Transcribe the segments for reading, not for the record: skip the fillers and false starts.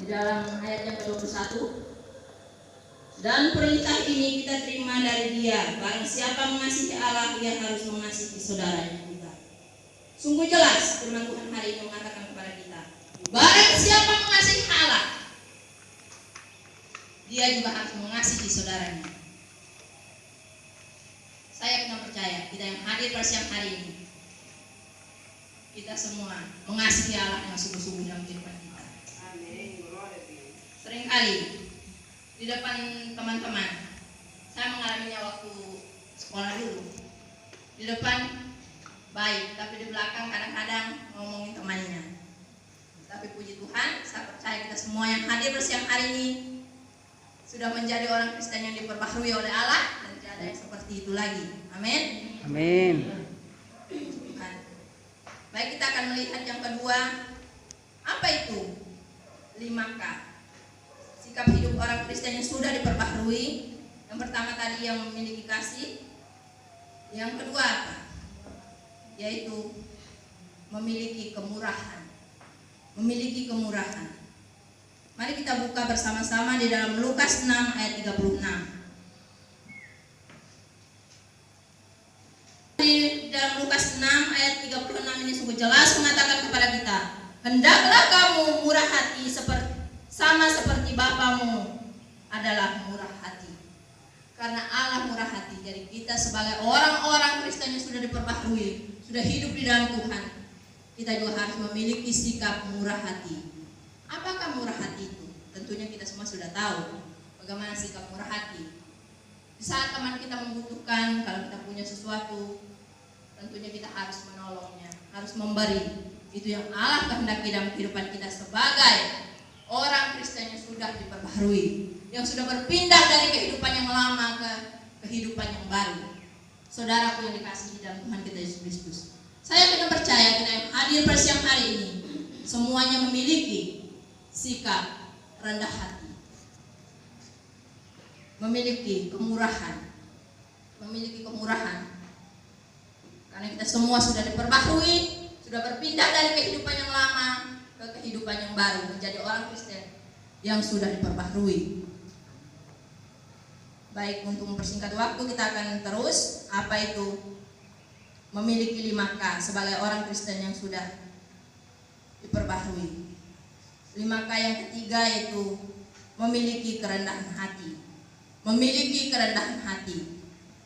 di dalam ayat yang ke-21. Dan perintah ini kita terima dari Dia, barang siapa mengasihi Allah, ia harus mengasihi saudaranya juga. Sungguh jelas firman Tuhan hari ini mengatakan kepada kita, barang siapa mengasihi Allah, dia juga harus mengasihi saudaranya. Saya pernah percaya, kita yang hadir pada siang hari ini, kita semua mengasihi Allah yang sungguh-sungguh dalam kehidupan kita. Seringkali di depan teman-teman, saya mengalaminya waktu sekolah dulu. Di depan baik, tapi di belakang kadang-kadang ngomongin temannya. Tapi puji Tuhan, saya percaya kita semua yang hadir bersiang hari ini sudah menjadi orang Kristen yang diperbaharui oleh Allah, dan tidak ada yang seperti itu lagi. Amin. Amin. Tuhan. Baik, kita akan melihat yang kedua. Apa itu 5K? Sikap hidup orang Kristen yang sudah diperbaharui. Yang pertama tadi yang memiliki kasih. Yang kedua apa? Yaitu memiliki kemurahan. Memiliki kemurahan. Mari kita buka bersama-sama di dalam Lukas 6 ayat 36. Di dalam Lukas 6 ayat 36 ini sungguh jelas mengatakan kepada kita, hendaklah kamu murah hati sama seperti Bapamu adalah murah hati. Karena Allah murah hati, jadi kita sebagai orang-orang Kristen yang sudah diperbaharui, sudah hidup di dalam Tuhan, kita juga harus memiliki sikap murah hati. Apakah murah hati itu? Tentunya kita semua sudah tahu bagaimana sikap murah hati. Di saat teman kita membutuhkan, kalau kita punya sesuatu, tentunya kita harus menolongnya, harus memberi. Itu yang Allah kehendaki dalam kehidupan kita sebagai orang Kristen yang sudah diperbaharui, yang sudah berpindah dari kehidupan yang lama ke kehidupan yang baru. Saudaraku yang dikasihi dalam Tuhan kita Yesus Kristus, saya benar percaya kita yang hadir pada siang hari ini semuanya memiliki sikap rendah hati, memiliki kemurahan, karena kita semua sudah diperbaharui, sudah berpindah dari kehidupan yang lama ke kehidupan yang baru, menjadi orang Kristen yang sudah diperbaharui. Baik, untuk mempersingkat waktu kita akan terus. Apa itu memiliki 5K sebagai orang Kristen yang sudah diperbaharui? 5K yang ketiga yaitu memiliki kerendahan hati. Memiliki kerendahan hati.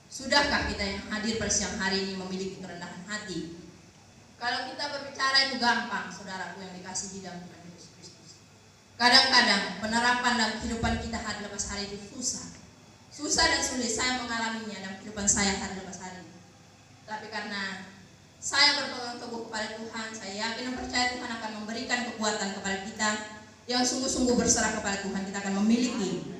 Sudahkah kita yang hadir pada siang hari ini memiliki kerendahan hati? Kalau kita berbicara itu gampang, saudaraku yang dikasihi dalam Tuhan Yesus Kristus. Kadang-kadang penerapan dalam kehidupan kita hari lepas hari itu susah. Susah dan sulit, saya mengalaminya dalam kehidupan saya hari lepas hari. Tapi karena saya berpegang teguh kepada Tuhan, saya yakin dan percaya Tuhan akan memberikan kekuatan kepada kita yang sungguh-sungguh berserah kepada Tuhan. Kita akan memiliki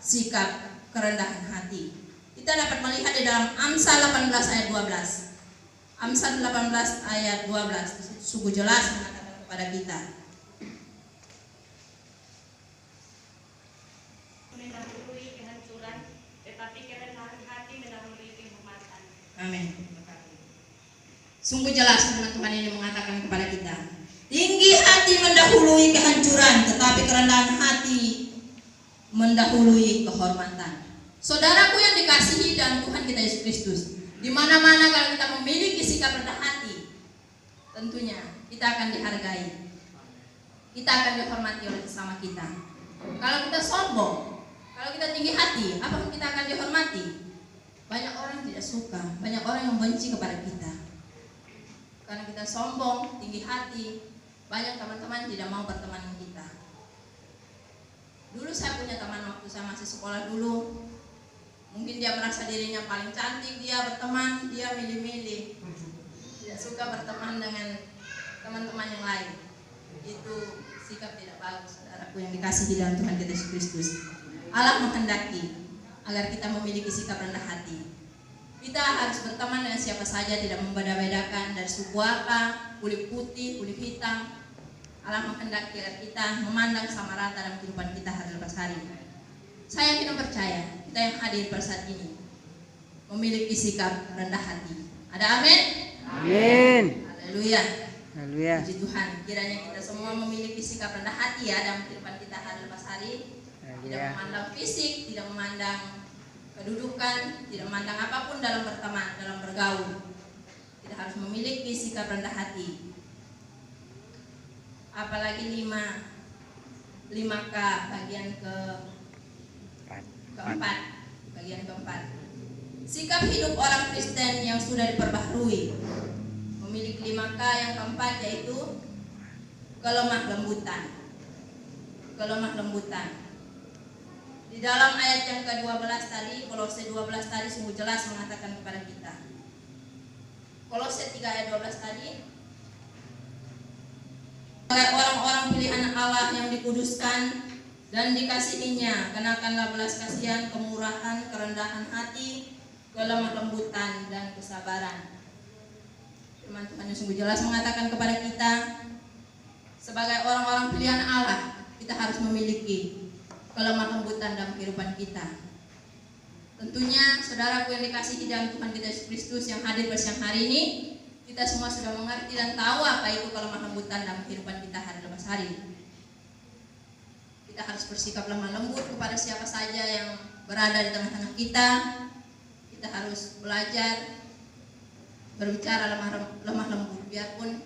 sikap kerendahan hati. Kita dapat melihat di dalam Amsal 18 ayat 12. Amsal 18 ayat 12 sungguh jelas mengatakan kepada kita, mendahului kehancuran, tetapi kerendahan hati mendahului kehormatan. amin. Sungguh jelas firman Tuhan ini mengatakan kepada kita, tinggi hati mendahului kehancuran, tetapi kerendahan hati mendahului kehormatan. Saudaraku yang dikasihi dalam Tuhan kita Yesus Kristus, di mana-mana kalau kita memiliki sikap rendah hati, tentunya kita akan dihargai, kita akan dihormati oleh sesama kita. Kalau kita sombong, kalau kita tinggi hati, apakah kita akan dihormati? Banyak orang tidak suka, banyak orang yang benci kepada kita. Karena kita sombong, tinggi hati, banyak teman-teman tidak mau berteman dengan kita. Dulu saya punya teman waktu saya masih sekolah dulu. Mungkin dia merasa dirinya paling cantik, dia berteman, dia milih-milih. Tidak suka berteman dengan teman-teman yang lain. Itu sikap tidak bagus, saudaraku yang dikasihi di dalam Tuhan kita Yesus Kristus. Allah menghendaki agar kita memiliki sikap rendah hati. Kita harus berteman dengan siapa saja, tidak membeda-bedakan dari suku apa, kulit putih, kulit hitam. Allah menghendaki agar kita memandang sama rata dalam kehidupan kita hari lepas hari. Saya yakin dan percaya kita yang hadir pada saat ini memiliki sikap rendah hati. Ada amin? Amin. Haleluya. Haleluya. Puji Tuhan, kiranya kita semua memiliki sikap rendah hati ya dalam kehidupan kita hari lepas hari. Tidak memandang fisik, tidak memandang kedudukan, tidak memandang apapun dalam berteman, dalam bergaul. Kita harus memiliki sikap rendah hati. Apalagi 5K bagian keempat. Bagian keempat. Sikap hidup orang Kristen yang sudah diperbaharui. Memiliki 5K yang keempat yaitu kelemah lembutan. Kelemah lembutan. Di dalam ayat yang ke-12 tadi, Kolose 12 tadi sungguh jelas mengatakan kepada kita. Kolose 3 ayat 12 tadi, sebagai orang-orang pilihan Allah yang dikuduskan dan dikasihinya, kenakanlah belas kasihan, kemurahan, kerendahan hati, kelemah lembutan, dan kesabaran. Firman Tuhan yang sungguh jelas mengatakan kepada kita, sebagai orang-orang pilihan Allah, kita harus memiliki kelemah lembutan dalam kehidupan kita. Tentunya saudaraku yang dikasihi dalam Tuhan kita Yesus Kristus yang hadir bersiang hari ini, kita semua sudah mengerti dan tahu apa itu kelemah lembutan dalam kehidupan kita hari lepas hari. Kita harus bersikap lemah lembut kepada siapa saja yang berada di tengah-tengah kita. Kita harus belajar berbicara lemah lembut, biarpun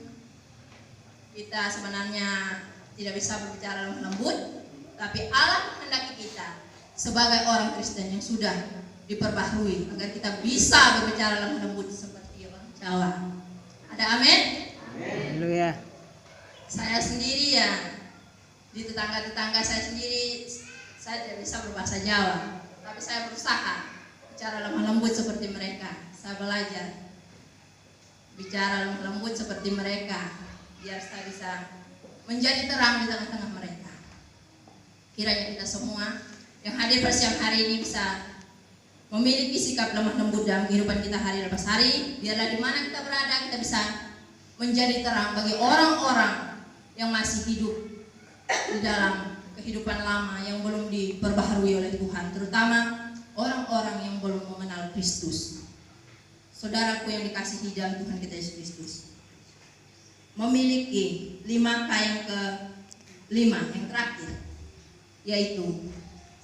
kita sebenarnya tidak bisa berbicara lemah lembut, tapi Allah menghendaki kita sebagai orang Kristen yang sudah diperbaharui agar kita bisa berbicara lemah lembut seperti orang Jawa. Ada amin? Haleluya. Saya sendiri ya, di tetangga-tetangga saya sendiri, saya tidak bisa berbahasa Jawa, tapi saya berusaha bicara lemah lembut seperti mereka. Saya belajar bicara lemah lembut seperti mereka, biar saya bisa menjadi terang di tengah-tengah mereka. Kiranya kita semua yang hadir pada siang hari ini bisa memiliki sikap lemah lembut dalam kehidupan kita hari lepas hari. Biarlah di mana kita berada kita bisa menjadi terang bagi orang-orang yang masih hidup di dalam kehidupan lama yang belum diperbaharui oleh Tuhan, terutama orang-orang yang belum mengenal Kristus. Saudaraku yang dikasihi dalam Tuhan kita Yesus Kristus, memiliki 5K yang ke-5 yang terakhir, yaitu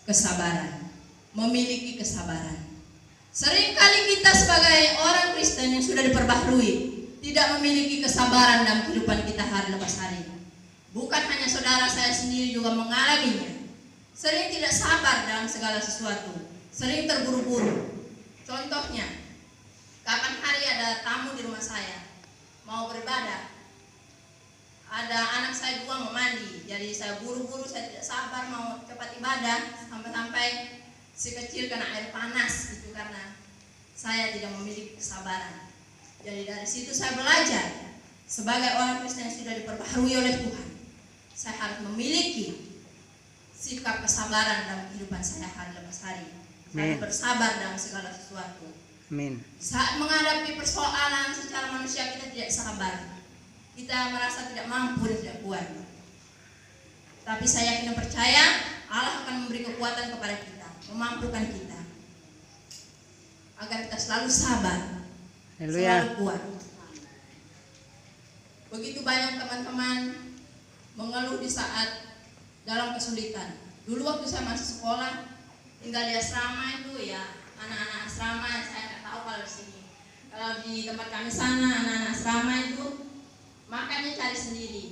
kesabaran. Memiliki kesabaran. Seringkali kita sebagai orang Kristen yang sudah diperbaharui tidak memiliki kesabaran dalam kehidupan kita hari lepas hari. Bukan hanya saudara, saya sendiri juga mengalaminya. Sering tidak sabar dalam segala sesuatu, sering terburu-buru. Contohnya, kapan hari ada tamu di rumah saya mau beribadah, ada anak saya juga mau mandi, jadi saya buru-buru, saya tidak sabar mau cepat ibadah, sampai-sampai si kecil kena air panas gitu karena saya tidak memiliki kesabaran. Jadi dari situ saya belajar sebagai orang Kristen yang sudah diperbaharui oleh Tuhan, saya harus memiliki sikap kesabaran dalam kehidupan saya hari lepas hari. Saya bersabar dalam segala sesuatu. Amin. Saat menghadapi persoalan secara manusia kita tidak sabar, kita merasa tidak mampu dan tidak kuat. Tapi saya yakin dan percaya Allah akan memberi kekuatan kepada kita, memampukan kita agar kita selalu sabar, selalu kuat. Begitu banyak teman-teman mengeluh di saat dalam kesulitan. Dulu waktu saya masih sekolah, tinggal di asrama itu ya, anak-anak asrama, saya nggak tahu kalau di sini. Kalau di tempat kami sana, anak-anak asrama itu makannya cari sendiri.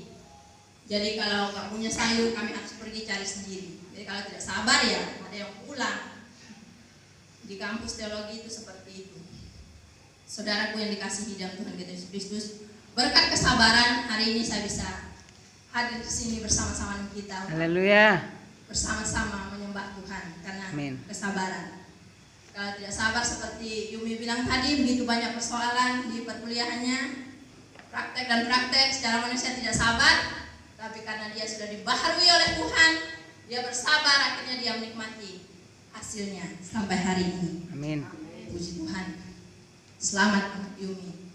Jadi kalau nggak punya sayur, kami harus pergi cari sendiri. Jadi kalau tidak sabar ya, ada yang pulang. Di kampus teologi itu seperti itu. Saudaraku yang dikasihi dalam Tuhan kita Yesus Kristus, berkat kesabaran hari ini saya bisa hadir di sini bersama-sama dengan kita. Haleluya. Bersama-sama menyembah Tuhan karena kesabaran. Kalau tidak sabar seperti Yumi bilang tadi, begitu banyak persoalan di perkuliahannya, praktek dan praktek secara manusia tidak sabar, tapi karena dia sudah dibaharui oleh Tuhan, dia bersabar, akhirnya dia menikmati hasilnya sampai hari ini. Amin. Puji Tuhan. Selamat untuk Yumi.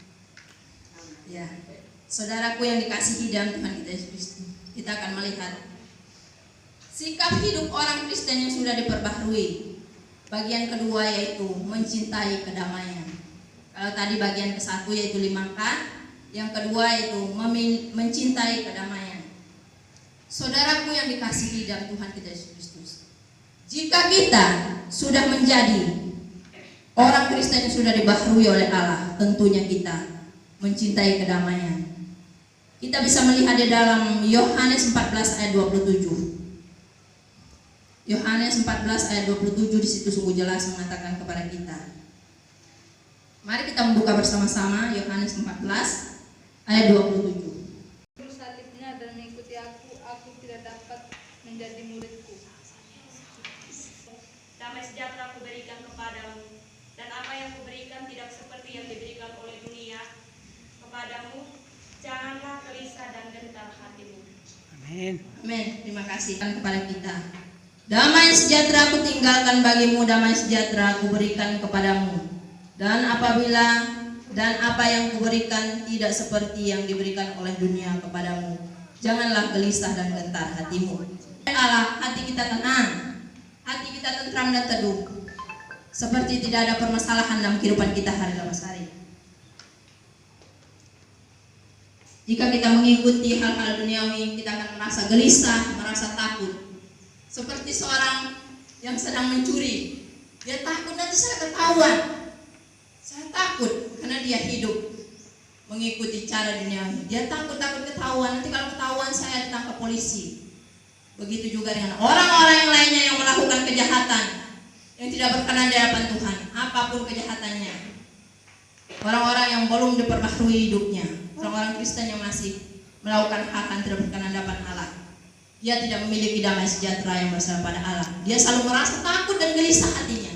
Ya, saudaraku yang dikasihi dalam Tuhan kita Yesus Kristus, kita akan melihat sikap hidup orang Kristen yang sudah diperbaharui. Bagian kedua yaitu mencintai kedamaian. Kalau tadi bagian ke-1 yaitu 5K, Yang kedua itu mencintai kedamaian. Saudaraku yang dikasihi dalam Tuhan kita Yesus Kristus, jika kita sudah menjadi orang Kristen yang sudah dibaharui oleh Allah, tentunya kita mencintai kedamaian. Kita bisa melihat di dalam Yohanes 14 ayat 27. Yohanes 14 ayat 27 di situ sungguh jelas mengatakan kepada kita. Mari kita membuka bersama-sama Yohanes 14 ayat 27. Salibnya dan mengikuti aku tidak dapat menjadi muridku. Damai sejahtera aku berikan kepadamu, dan apa yang kuberikan tidak seperti yang diberikan oleh dunia kepadamu. Janganlah gelisah dan gentar hatimu. Amin. Amin. Terima kasih kepada kita. Damai sejahtera aku tinggalkan bagimu, damai sejahtera aku berikan kepadamu. Dan apa yang kuberikan tidak seperti yang diberikan oleh dunia kepadamu. Janganlah gelisah dan gentar hatimu. Allah, hati kita tenang, hati kita tentram dan teduh, seperti tidak ada permasalahan dalam kehidupan kita hari lepas hari. Jika kita mengikuti hal-hal duniawi, kita akan merasa gelisah, merasa takut. Seperti seorang yang sedang mencuri, dia takut nanti saya ketahuan. Saya takut karena dia hidup mengikuti cara duniawi. Dia takut ketahuan, nanti kalau ketahuan saya ditangkap polisi. Begitu juga dengan orang-orang yang lainnya yang melakukan kejahatan yang tidak berkenan di hadapan Tuhan, apapun kejahatannya. Orang-orang yang belum diperbaharui hidupnya, orang-orang Kristen yang masih melakukan hal-hal yang tidak berkenan di hadapan Allah, dia tidak memiliki damai sejahtera yang bersama pada Allah. Dia selalu merasa takut dan gelisah hatinya.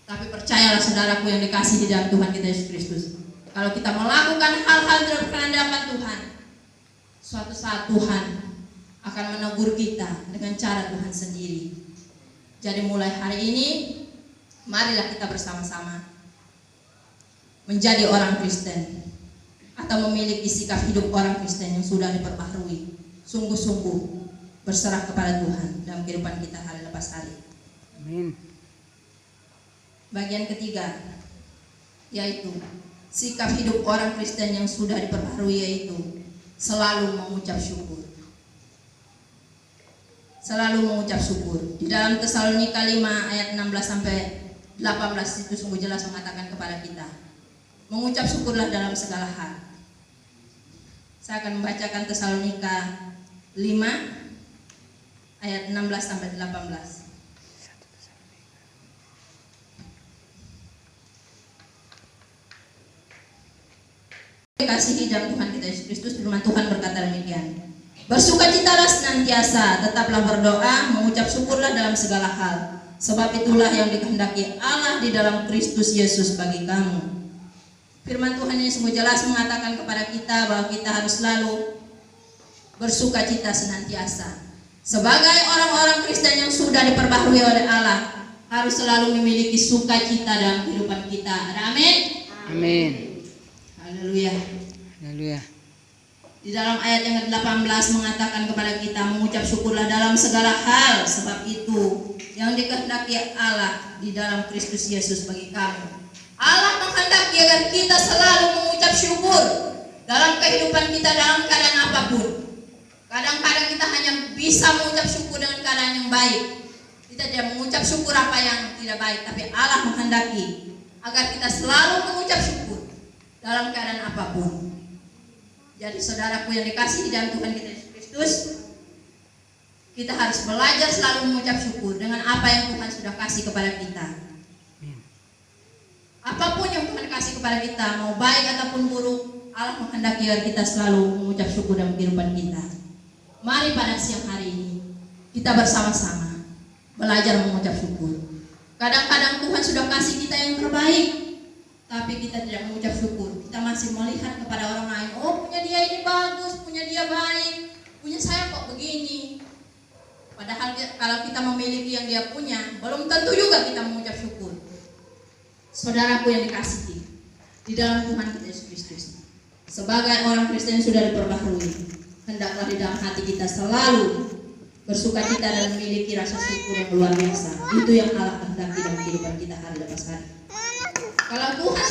Tapi percayalah saudaraku yang dikasihi di dalam Tuhan kita Yesus Kristus, kalau kita melakukan hal-hal yang tidak berkenan di hadapan Tuhan, suatu saat Tuhan akan menegur kita dengan cara Tuhan sendiri. Jadi mulai hari ini, marilah kita bersama-sama menjadi orang Kristen, atau memiliki sikap hidup orang Kristen yang sudah diperbaharui, sungguh-sungguh berserah kepada Tuhan dalam kehidupan kita hari lepas hari. Amin. Bagian ketiga, yaitu sikap hidup orang Kristen yang sudah diperbaharui, yaitu selalu mengucap syukur. Selalu mengucap syukur. Di dalam Tesalonika 5 ayat 16 sampai 18 itu sungguh jelas mengatakan kepada kita, mengucap syukurlah dalam segala hal. Saya akan membacakan Tesalonika 5 ayat 16 sampai 18. Kasihi dalam Tuhan kita Yesus Kristus, firman Tuhan berkata demikian. Bersukacitalah senantiasa, tetaplah berdoa, mengucap syukurlah dalam segala hal, sebab itulah yang dikehendaki Allah di dalam Kristus Yesus bagi kamu. Firman Tuhan ini sungguh jelas mengatakan kepada kita bahwa kita harus selalu bersukacita senantiasa. Sebagai orang-orang Kristen yang sudah diperbaharui oleh Allah, harus selalu memiliki sukacita dalam kehidupan kita. Ada amin? Amin. Haleluya. Haleluya. Di dalam ayat yang ke-18 mengatakan kepada kita, mengucap syukurlah dalam segala hal, sebab itu yang dikehendaki Allah di dalam Kristus Yesus bagi kamu. Allah menghendaki agar kita selalu mengucap syukur dalam kehidupan kita, dalam keadaan apapun. Kadang-kadang kita hanya bisa mengucap syukur dengan keadaan yang baik. Kita tidak mengucap syukur apa yang tidak baik, tapi Allah menghendaki agar kita selalu mengucap syukur dalam keadaan apapun. Jadi saudaraku yang dikasihi dalam Tuhan kita Yesus Kristus, kita harus belajar selalu mengucap syukur dengan apa yang Tuhan sudah kasih kepada kita. Apapun yang Tuhan kasih kepada kita, mau baik ataupun buruk, Allah menghendaki agar kita selalu mengucap syukur dalam kehidupan kita. Mari pada siang hari ini kita bersama-sama belajar mengucap syukur. Kadang-kadang Tuhan sudah kasih kita yang terbaik, tapi kita tidak mengucap syukur. Kita masih melihat kepada orang lain, oh punya dia ini bagus, punya dia baik, punya saya kok begini. Padahal kalau kita memiliki yang dia punya, belum tentu juga kita mengucap syukur. Saudaraku yang dikasihi di dalam Tuhan kita Yesus Kristus, sebagai orang Kristen yang sudah diperbaharui, hendaklah di dalam hati kita selalu bersukacita dan memiliki rasa syukur yang luar biasa. Itu yang Allah kehendaki dalam kehidupan kita hari lepas hari. Kalau Tuhan